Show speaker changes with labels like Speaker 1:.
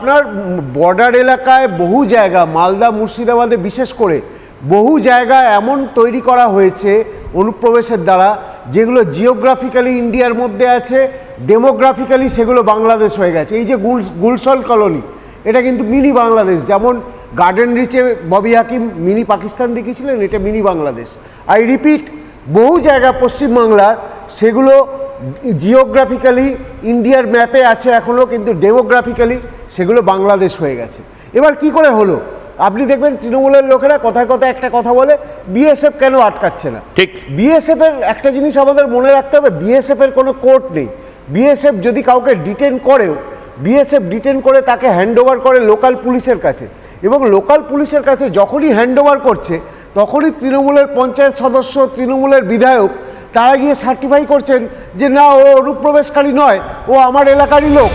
Speaker 1: আপনার বর্ডার এলাকায় বহু জায়গা, মালদা মুর্শিদাবাদে বিশেষ করে বহু জায়গা এমন তৈরি করা হয়েছে অনুপ্রবেশের দ্বারা, যেগুলো জিওগ্রাফিক্যালি ইন্ডিয়ার মধ্যে আছে, ডেমোগ্রাফিক্যালি সেগুলো বাংলাদেশ হয়ে গেছে। এই যে গুলশন কলোনি, এটা কিন্তু মিনি বাংলাদেশ। যেমন গার্ডেন রিচে ববি হাকিম মিনি পাকিস্তান দেখিয়েছিলেন, এটা মিনি বাংলাদেশ। আই রিপিট, বহু জায়গা পশ্চিমবাংলার সেগুলো জিওগ্রাফিক্যালি ইন্ডিয়ার ম্যাপে আছে এখনও, কিন্তু ডেমোগ্রাফিক্যালি সেগুলো বাংলাদেশ হয়ে গেছে। এবার কি করে হলো? আপনি দেখবেন তৃণমূলের লোকেরা কথায় কথায় একটা কথা বলে, বিএসএফ কেন আটকাচ্ছে না।
Speaker 2: ঠিক,
Speaker 1: বিএসএফ এর একটা জিনিস আমাদের মনে রাখতে হবে, বিএসএফ এর কোনো কোর্ট নেই। বিএসএফ যদি কাউকে ডিটেন করেও, বিএসএফ ডিটেন করে তাকে হ্যান্ডওভার করে লোকাল পুলিশের কাছে, এবং লোকাল পুলিশের কাছে যখনই হ্যান্ডওভার করছে তখনই তৃণমূলের পঞ্চায়েত সদস্য, তৃণমূলের বিধায়ক তারা গিয়ে সার্টিফাই করছেন যে না, ও অনুপ্রবেশকারী নয়, ও আমার এলাকারই লোক।